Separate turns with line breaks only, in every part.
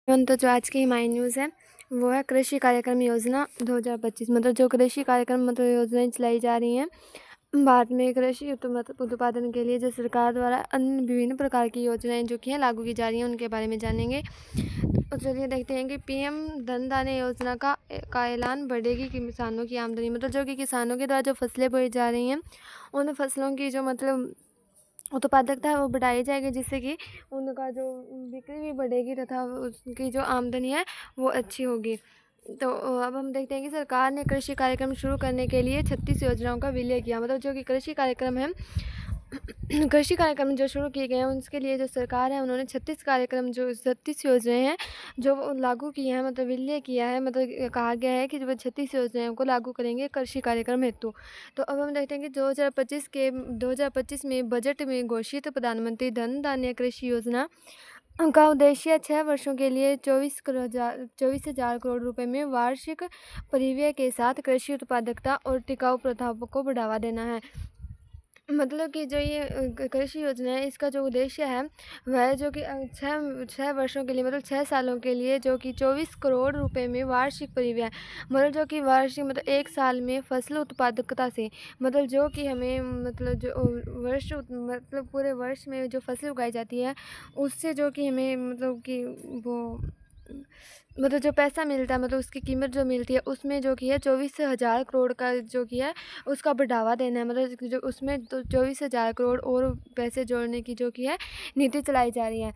तो जो आज की हमारी न्यूज़ है वो है कृषि कार्यक्रम योजना 2025। मतलब जो कृषि कार्यक्रम योजनाएं चलाई जा रही हैं भारत में कृषि उत्पादन के लिए जो सरकार द्वारा अन्य विभिन्न प्रकार की योजनाएं जो कि हैं लागू की जा रही हैं उनके बारे में जानेंगे। तो चलिए देखते हैं कि पीएम धन धान्य योजना का ऐलान बढ़ेगी कि किसानों की आमदनी। जो कि किसानों के द्वारा जो फसलें बोई जा रही हैं उन फसलों की जो उत्पादकता है वो बढ़ाई जाएगी, जिससे कि उनका जो बिक्री भी बढ़ेगी तथा उसकी जो आमदनी है वो अच्छी होगी। तो अब हम देखते हैं कि सरकार ने कृषि कार्यक्रम शुरू करने के लिए 36 योजनाओं का विलय किया। जो कि कृषि कार्यक्रम है कृषि कार्यक्रम जो शुरू किए गए हैं उसके लिए जो सरकार है उन्होंने 36 योजनाएं हैं जो वो लागू की हैं, विलय किया है। कहा गया है कि जो 36 योजनाओं को लागू करेंगे कृषि कार्यक्रम हेतु। तो अब हम देखते हैं कि 2025 में बजट में घोषित प्रधानमंत्री धन धान्य कृषि योजना का उद्देश्य 6 वर्षों के लिए 24,000 करोड़ रुपए में वार्षिक परिव्यय के साथ कृषि उत्पादकता और टिकाऊ प्रथाओं को बढ़ावा देना है। कि जो ये कृषि योजना है इसका जो उद्देश्य है वह है जो कि 6 वर्षों के लिए 6 सालों के लिए जो कि 24 करोड़ रुपए में वार्षिक परिव्यय, जो कि वार्षिक 1 साल में फसल उत्पादकता से जो कि हमें जो पूरे वर्ष में जो फसल उगाई जाती है उससे जो कि हमें कि वो जो पैसा मिलता है उसकी कीमत जो मिलती है उसमें जो कि है 24,000 करोड़ का जो कि है उसका बढ़ावा देना है। जो उसमें तो 24,000 करोड़ और पैसे जोड़ने की जो कि है नीति चलाई जा रही है।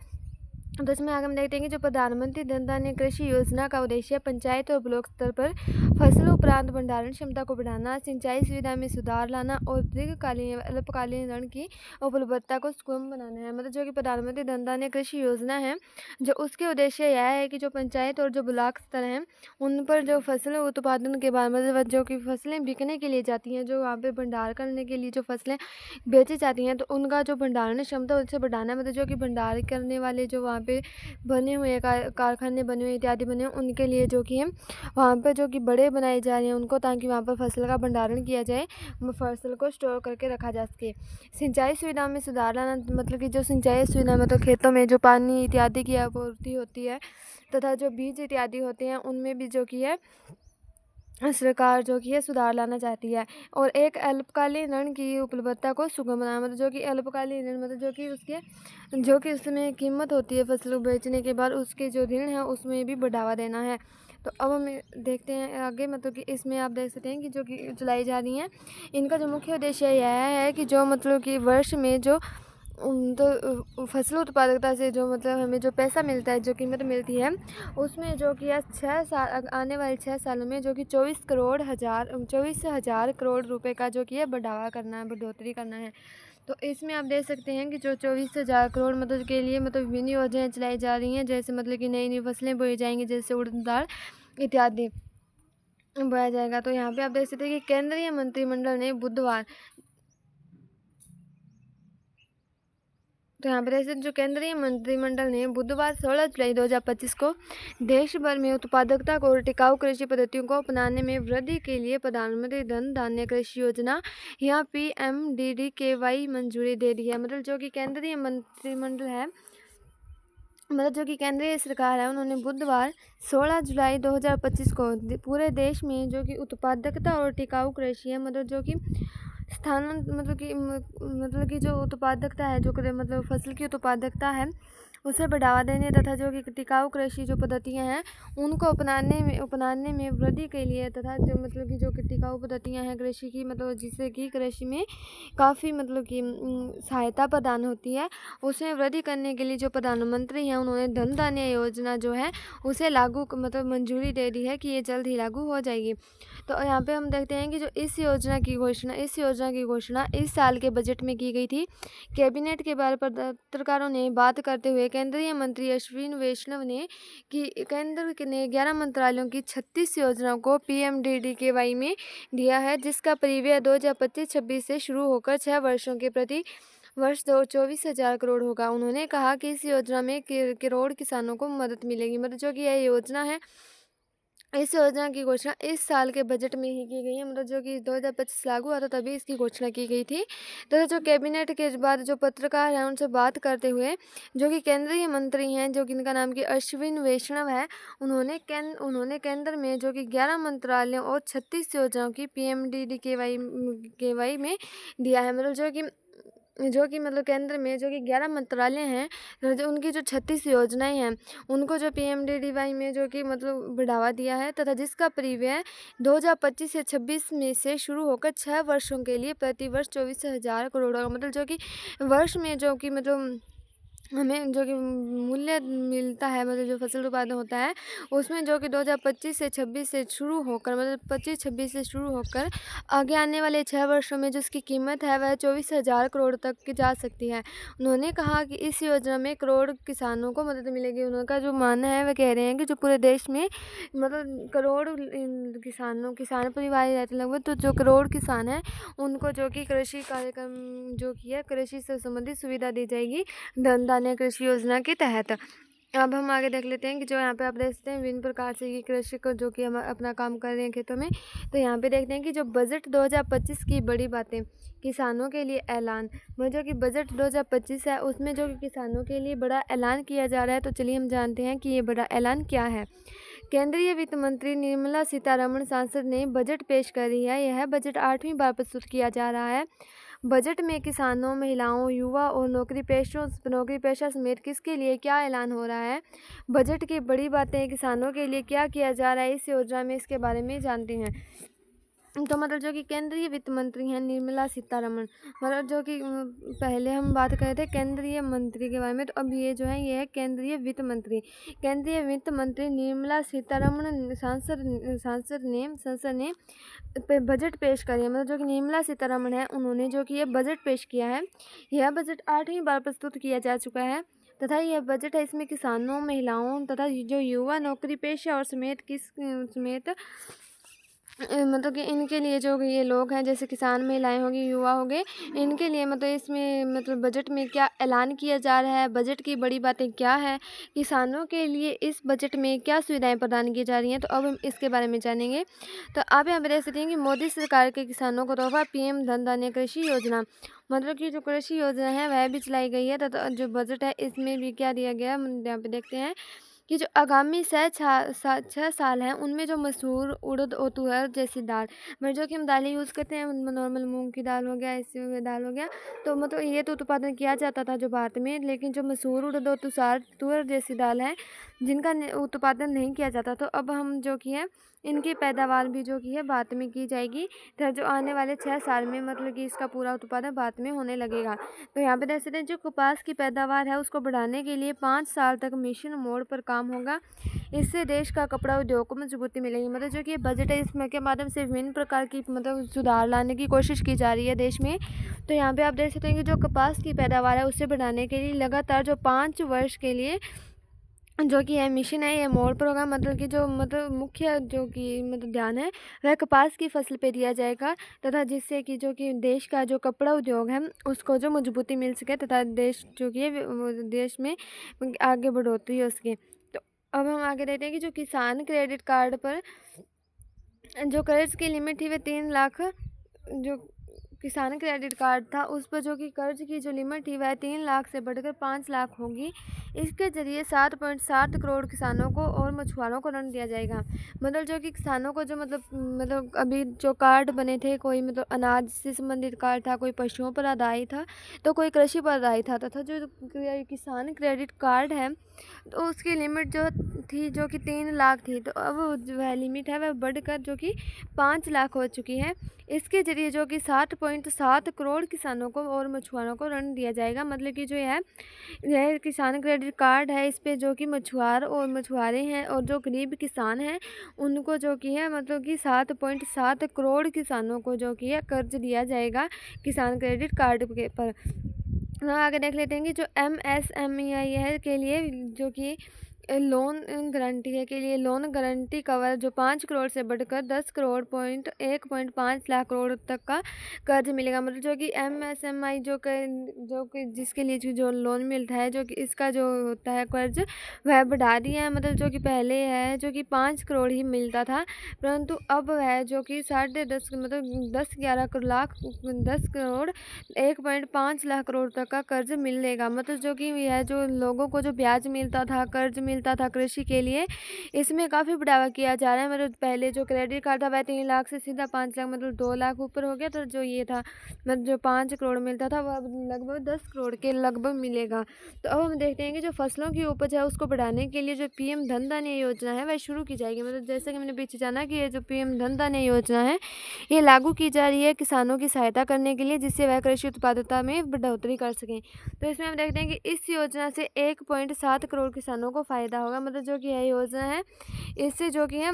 तो इसमें आगे हम देखते हैं कि जो प्रधानमंत्री धन धान्य कृषि योजना का उद्देश्य पंचायत और ब्लॉक स्तर पर फसल उपरांत भंडारण क्षमता को बढ़ाना, सिंचाई सुविधा में सुधार लाना और दीर्घकालीन अल्पकालीन ऋण की उपलब्धता को सुगम बनाना है। जो कि प्रधानमंत्री धन धान्य कृषि योजना है जो उसके उद्देश्य यह है कि जो पंचायत और जो ब्लॉक स्तर हैं उन पर जो फसल उत्पादन के बाद जो कि फसलें बिकने के लिए जाती हैं, जो वहाँ पे भंडार करने के लिए जो फसलें बेची जाती हैं तो उनका जो भंडारण क्षमता उसे बढ़ाना है। जो कि भंडार करने वाले जो वहाँ पे बने हुए कारखाने बने हुए इत्यादि बने हुए उनके लिए जो कि हम वहाँ पर जो कि बड़े बनाए जा रहे हैं उनको, ताकि वहाँ पर फसल का भंडारण किया जाए, फसल को स्टोर करके रखा जा सके। सिंचाई सुविधा में सुधार लाना, कि जो सिंचाई सुविधा खेतों में जो पानी इत्यादि की आपूर्ति होती है तथा जो बीज इत्यादि होते हैं उनमें भी जो कि है सरकार जो कि है सुधार लाना चाहती है। और एक अल्पकालीन ऋण की उपलब्धता को सुगम बनाना, जो कि अल्पकालीन ऋण जो कि उसमें कीमत होती है फसल बेचने के बाद उसके जो ऋण है उसमें भी बढ़ावा देना है। तो अब हम देखते हैं आगे, कि इसमें आप देख सकते हैं कि जो कि चलाई जा रही हैं इनका जो मुख्य उद्देश्य यह है कि जो कि वर्ष में जो फसल उत्पादकता से जो हमें जो पैसा मिलता है, जो कीमत मिलती है उसमें जो कि 6 साल आने वाले 6 सालों में जो कि 24,000 करोड़ रुपए का जो कि है बढ़ोतरी करना है। तो इसमें आप देख सकते हैं कि जो 24,000 करोड़ के लिए विभिन्न योजनाएं चलाई जा रही हैं, जैसे कि नई नई फसलें बोई जाएंगी, जैसे उड़द दाल इत्यादि बोया जाएगा। तो यहाँ पे आप देख सकते हैं कि केंद्रीय मंत्रिमंडल ने बुधवार तो यहाँ पर ऐसे जो केंद्रीय मंत्रिमंडल ने बुधवार 16 जुलाई 2025 को देश भर में उत्पादकता और टिकाऊ कृषि पद्धतियों को अपनाने में वृद्धि के लिए प्रधानमंत्री धन धान्य कृषि योजना या PMDDKY मंजूरी दे दी है। जो कि केंद्रीय मंत्रिमंडल है, जो कि केंद्रीय सरकार है, उन्होंने बुधवार 16 जुलाई 2025 को पूरे देश में जो कि उत्पादकता और टिकाऊ कृषि है, जो कि स्थान कि जो उत्पादकता है, जो फसल की उत्पादकता है उसे बढ़ावा देने तथा जो कि टिकाऊ कृषि जो पद्धतियाँ हैं उनको अपनाने में वृद्धि के लिए तथा जो कि जो कि टिकाऊ पद्धतियाँ हैं कृषि की, जिससे कि कृषि में काफ़ी कि सहायता प्रदान होती है, उसमें वृद्धि करने के लिए जो प्रधानमंत्री हैं उन्होंने धन धान्य योजना जो है उसे लागू मंजूरी दे दी है कि ये जल्द ही लागू हो जाएगी। तो यहाँ पे हम देखते हैं कि जो इस योजना की घोषणा इस साल के बजट में की गई थी। कैबिनेट के बारे पत्रकारों ने बात करते हुए केंद्रीय मंत्री अश्विनी वैष्णव ने कि केंद्र ने 11 मंत्रालयों की 36 योजनाओं को PMDDKY में दिया है, जिसका परिव्यय 2025-26 से शुरू होकर 6 वर्षों के प्रति वर्ष 24,000 करोड़ होगा। उन्होंने कहा कि इस योजना में करोड़ किसानों को मदद मिलेगी। जो कि यह योजना है इस योजना की घोषणा इस साल के बजट में ही की गई है, मतलब जो कि 2025 लागू हुआ था तभी इसकी घोषणा की गई थी। तथा जो कैबिनेट के बाद जो पत्रकार हैं उनसे बात करते हुए जो कि केंद्रीय मंत्री हैं, जो कि इनका नाम कि अश्विन वैष्णव है, उन्होंने केंद्र में जो कि 11 मंत्रालयों और 36 योजनाओं की PMDD-KY में दिया है। मतलब मतलब केंद्र में जो कि 11 मंत्रालय हैं, जो उनकी जो 36 योजनाएं हैं उनको जो PMDDY में जो कि मतलब बढ़ावा दिया है, तथा जिसका परिव्यय 2025 से 26 में से शुरू होकर 6 वर्षों के लिए प्रति वर्ष 24,000 करोड़ होगा। मतलब जो कि वर्ष में जो कि मतलब हमें जो कि मूल्य मिलता है, मतलब जो फसल उत्पादन होता है उसमें जो कि 2025 से 26 से शुरू होकर, मतलब 25-26 से शुरू होकर आगे आने वाले 6 वर्षों में जो इसकी कीमत है वह 24,000 करोड़ तक की जा सकती है। उन्होंने कहा कि इस योजना में करोड़ किसानों को मदद मिलेगी। उनका जो मानना है वह कह रहे हैं कि जो पूरे देश में मतलब करोड़ किसान परिवार रहते हैं लगभग, तो जो करोड़ किसान हैं उनको जो कि कृषि कार्यक्रम जो कि है कृषि से संबंधित सुविधा दी जाएगी धन धान्य कृषि योजना के तहत। अब हम आगे देख लेते हैं कि जो यहाँ पे आप देख सकते हैं विभिन्न प्रकार से ये कृषि को जो कि हम अपना काम कर रहे हैं खेतों में। तो यहाँ पे देखते हैं कि जो बजट 2025 की बड़ी बातें, किसानों के लिए ऐलान। मतलब जो कि बजट 2025 है उसमें जो कि किसानों के लिए बड़ा ऐलान किया जा रहा है। तो चलिए हम जानते हैं कि ये बड़ा ऐलान क्या है। केंद्रीय वित्त मंत्री निर्मला सीतारमण सांसद ने बजट पेश करी है। यह बजट 8वीं बार प्रस्तुत किया जा रहा है। बजट में किसानों, महिलाओं, युवा और नौकरी पेशा समेत किसके लिए क्या ऐलान हो रहा है। बजट की बड़ी बातें, किसानों के लिए क्या किया जा रहा है इस योजना में, इसके बारे में जानते हैं। तो मतलब जो कि केंद्रीय वित्त मंत्री हैं निर्मला सीतारमण, मतलब जो कि पहले हम बात कर रहे थे केंद्रीय मंत्री के बारे में, तो अब ये जो है ये है केंद्रीय वित्त मंत्री। केंद्रीय वित्त मंत्री निर्मला सीतारमण संसद ने बजट पेश करी है। मतलब जो कि निर्मला सीतारमण है उन्होंने जो कि ये बजट पेश किया है। यह बजट 8वीं बार प्रस्तुत किया जा चुका है तथा यह बजट है इसमें किसानों, महिलाओं तथा जो युवा, नौकरी पेशा और समेत मतलब कि इनके लिए जो ये लोग हैं जैसे किसान, महिलाएं होगी, युवा हो गए, इनके लिए मतलब इसमें मतलब बजट में क्या ऐलान किया जा रहा है, बजट की बड़ी बातें क्या है, किसानों के लिए इस बजट में क्या सुविधाएं प्रदान की जा रही हैं। तो अब हम इसके बारे में जानेंगे। तो आप यहाँ पर देख सकते हैं कि मोदी सरकार के किसानों को तोहफा PM धन धान्य कृषि योजना, मतलब कि जो कृषि योजना है वह भी चलाई गई है। तथा जो बजट है इसमें भी क्या दिया गया हम यहाँ पे देखते हैं कि जो आगामी 6 साल हैं उनमें जो मसूर, उड़द और तुअर जैसी दाल, मतलब जो कि हम दालें यूज़ करते हैं नॉर्मल मूंग की दाल हो गया, ऐसी दाल हो गया, तो मतलब ये तो उत्पादन किया जाता था जो भारत में, लेकिन जो मसूर, उड़द और तुअर जैसी दाल है जिनका उत्पादन नहीं किया जाता, तो अब हम जो कि है इनकी पैदावार भी जो कि है भारत में की जाएगी। तो जो आने वाले 6 साल में मतलब कि इसका पूरा उत्पादन भारत में होने लगेगा। तो यहाँ पे देख सकते हैं जो कपास की पैदावार है उसको बढ़ाने के लिए 5 साल तक मिशन मोड पर काम होगा। इससे देश का कपड़ा उद्योग को मजबूती मिलेगी। मतलब जो कि बजट है इसमें के माध्यम से विभिन्न प्रकार की मतलब सुधार लाने की कोशिश की जा रही है देश में। तो यहाँ पे आप देख सकते हैं कि जो कपास की पैदावार है उसे बढ़ाने के लिए लगातार जो 5 वर्ष के लिए जो कि है मिशन है, ये मोड़ पर होगा। मतलब कि जो मतलब मुख्य जो कि मतलब ध्यान है वह कपास की फसल पे दिया जाएगा, तथा जिससे कि जो कि देश का जो कपड़ा उद्योग है उसको जो मजबूती मिल सके, तथा देश जो कि है वो देश में आगे बढ़ोतरी हो सके। तो अब हम आगे देखते हैं कि जो किसान क्रेडिट कार्ड पर जो कर्ज की लिमिट थी वह 3 लाख, जो किसान क्रेडिट कार्ड था उस पर जो कि कर्ज की जो लिमिट थी वह 3 लाख से बढ़कर 5 लाख होगी। इसके जरिए 7.7 करोड़ किसानों को और मछुआरों को ऋण दिया जाएगा। मतलब जो कि किसानों को जो मतलब अभी जो कार्ड बने थे, कोई मतलब अनाज से संबंधित कार्ड था, कोई पशुओं पर आधारित था, तो कोई कृषि पर आधारित था, तथा जो किसान क्रेडिट कार्ड है तो उसकी लिमिट जो थी जो कि 3 लाख थी, तो अब वह लिमिट है वह बढ़कर जो कि 5 लाख हो चुकी है। इसके जरिए जो कि 7.7 करोड़ किसानों को और मछुआरों को ऋण दिया जाएगा। मतलब कि जो यह किसान क्रेडिट कार्ड है इस पे जो कि मछुआर और मछुआरे हैं और जो गरीब किसान हैं उनको जो कि है मतलब कि 7.7 करोड़ किसानों को जो कि है कर्ज दिया जाएगा किसान क्रेडिट कार्ड के पर। आगे देख लेते हैं कि जो MSME है के लिए जो कि लोन गारंटी है के लिए लोन गारंटी कवर जो 5 करोड़ से बढ़कर 10 करोड़ 1.5 लाख करोड़ तक का कर्ज मिलेगा। मतलब जो कि MSMI जो कि जिसके लिए जो लोन मिलता है, जो कि इसका जो होता है कर्ज, वह बढ़ा दिया है। मतलब जो कि पहले है जो कि 5 करोड़ ही मिलता था, परंतु अब है जो कि 10.5 मतलब 10 करोड़ 1.5 लाख करोड़ तक का कर्ज मिलेगा। मतलब जो कि यह जो लोगों को जो ब्याज मिलता था, कर्ज मिलता था कृषि के लिए, इसमें काफ़ी बढ़ावा किया जा रहा है। मतलब पहले जो क्रेडिट कार्ड था वह 3 लाख से सीधा 5 लाख मतलब 2 लाख ऊपर हो गया। तो जो ये था मतलब जो 5 करोड़ मिलता था वह लगभग 10 करोड़ के लगभग मिलेगा। तो अब हम देखते हैं कि जो फसलों की उपज है उसको बढ़ाने के लिए जो PM धन धान्य योजना है वह शुरू की जाएगी। मतलब जैसे कि हमने पीछे जाना कि ये जो PM धन धान्य योजना है ये लागू की जा रही है किसानों की सहायता करने के लिए, जिससे वह कृषि उत्पादकता में बढ़ोतरी कर सकें। तो इसमें हम देखते हैं कि इस योजना से 1.7 करोड़ किसानों को फ़ायदा होगा। मतलब जो कि यह योजना है इससे जो कि है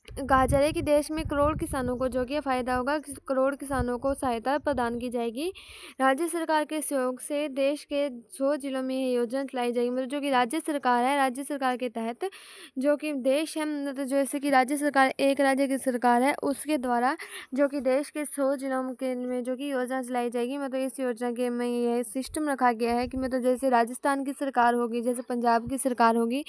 कहा जा रहा है कि देश में करोड़ किसानों को जो कि फ़ायदा होगा, करोड़ किसानों को सहायता प्रदान की जाएगी। राज्य सरकार के सहयोग से देश के 100 जिलों में ये योजना चलाई जाएगी। मतलब जो कि राज्य सरकार है, राज्य सरकार के तहत जो कि देश है, मतलब जैसे कि राज्य सरकार एक राज्य की सरकार है, उसके द्वारा जो कि देश के 100 जिलों के में जो कि योजना चलाई जाएगी। मतलब इस योजना के में यह सिस्टम रखा गया है कि मतलब जैसे राजस्थान की सरकार होगी, जैसे पंजाब की सरकार होगी,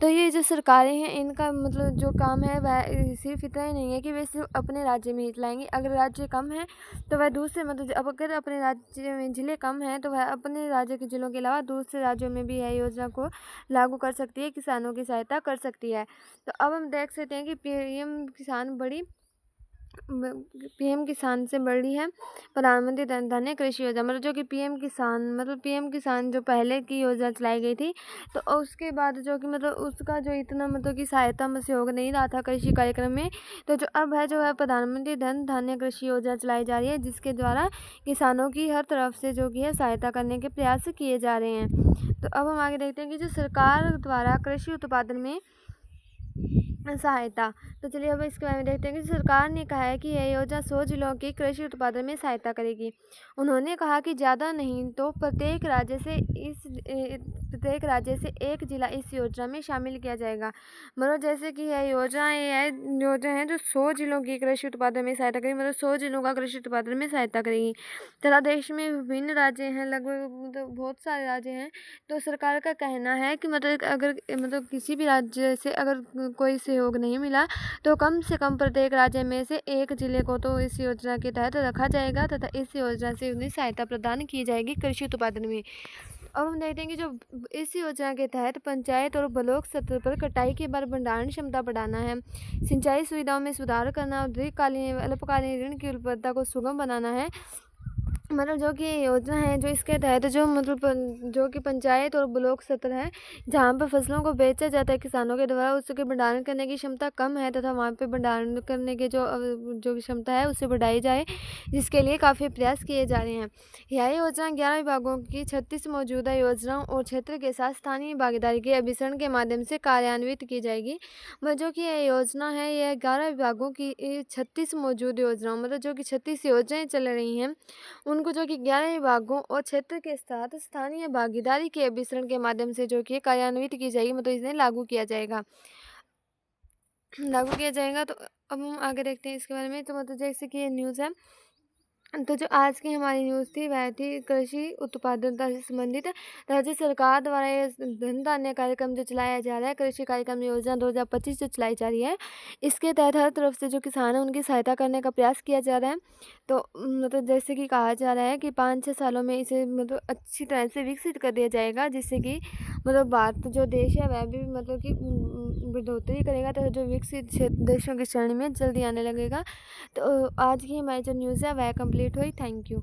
तो ये जो सरकारें हैं इनका मतलब जो काम है वह सिर्फ इतना ही नहीं है कि वे सिर्फ अपने राज्य में ही चलाएंगी। अगर राज्य कम है तो वह दूसरे मतलब अब अगर अपने राज्य में ज़िले कम हैं तो वह अपने राज्य के ज़िलों के अलावा दूसरे राज्यों में भी यह योजना को लागू कर सकती है, किसानों की सहायता कर सकती है। तो अब हम देख सकते हैं कि PM किसान से बड़ी है प्रधानमंत्री धन धान्य कृषि योजना। मतलब जो कि PM किसान जो पहले की योजना चलाई गई थी, तो उसके बाद जो कि मतलब उसका जो इतना मतलब कि सहायता में सहयोग नहीं रहा था कृषि कार्यक्रम में। तो जो अब है जो है प्रधानमंत्री धन धान्य कृषि योजना चलाई जा रही है, जिसके द्वारा किसानों की हर तरफ से जो कि है सहायता करने के प्रयास किए जा रहे हैं। तो अब हम आगे देखते हैं कि जो सरकार द्वारा कृषि उत्पादन में सहायता। तो चलिए अब इसके बारे में देखते हैं कि सरकार ने कहा है कि यह योजना 100 जिलों की कृषि उत्पादन में सहायता करेगी। उन्होंने कहा कि ज़्यादा नहीं तो प्रत्येक राज्य से एक जिला इस योजना में शामिल किया जाएगा। मतलब जैसे कि यह योजना है जो 100 जिलों की कृषि उत्पादन में सहायता करेगी। मतलब 100 जिलों का कृषि उत्पादन में सहायता करेगी। तथा देश में विभिन्न राज्य हैं, लगभग मतलब बहुत सारे राज्य हैं। तो सरकार का कहना है कि मतलब अगर मतलब किसी भी राज्य से अगर कोई सहयोग नहीं मिला तो कम से कम प्रत्येक राज्य में से एक जिले को तो इस योजना के तहत रखा जाएगा तथा इस योजना से उन्हें सहायता प्रदान की जाएगी कृषि उत्पादन में। अब हम देखते हैं कि जो इस योजना के तहत पंचायत और ब्लॉक स्तर पर कटाई के बाद भंडारण क्षमता बढ़ाना है, सिंचाई सुविधाओं में सुधार करना और दीर्घकालीन अल्पकालीन ऋण की उपलब्धता को सुगम बनाना है। मतलब जो कि ये योजना है जो इसके तहत जो मतलब जो कि पंचायत और ब्लॉक स्तर है, जहाँ पर फसलों को बेचा जाता है किसानों के द्वारा, उसके भंडारण करने की क्षमता कम है तथा वहाँ पे भंडारण करने के जो क्षमता है उसे बढ़ाई जाए, जिसके लिए काफ़ी प्रयास किए जा रहे हैं। यह योजना 11 विभागों की 36 मौजूदा योजनाओं और क्षेत्र के साथ स्थानीय भागीदारी के अभिसरण के माध्यम से कार्यान्वित की जाएगी। मतलब जो कि यह योजना है यह 11 विभागों की 36 मौजूद योजनाओं मतलब जो कि 36 योजनाएं चल रही हैं, उनको जो कि 11 विभागों और क्षेत्र के साथ स्थानीय भागीदारी के अभिसरण के माध्यम से जो कि कार्यान्वित की जाएगी, मतलब इन्हें लागू किया जाएगा। तो अब हम आगे देखते हैं इसके बारे में। तो मतलब जैसे कि ये न्यूज़ है, तो जो आज की हमारी न्यूज़ थी वह थी कृषि उत्पादकता से संबंधित। राज्य सरकार द्वारा ये धन धान्य कार्यक्रम जो चलाया जा रहा है, कृषि कार्यक्रम योजना 2025 जो चलाई जा रही है, इसके तहत हर तरफ से जो किसान है उनकी सहायता करने का प्रयास किया जा रहा है। तो मतलब जैसे कि कहा जा रहा है कि 5-6 सालों में इसे मतलब अच्छी तरह से विकसित कर दिया जाएगा, जिससे कि मतलब भारत जो देश है वह भी मतलब कि बढ़ोतरी करेगा तथा जो विकसित देशों की श्रेणी में जल्दी आने लगेगा। तो आज की हमारी जो न्यूज़ है वह कंप्लीट हुई। Thank you.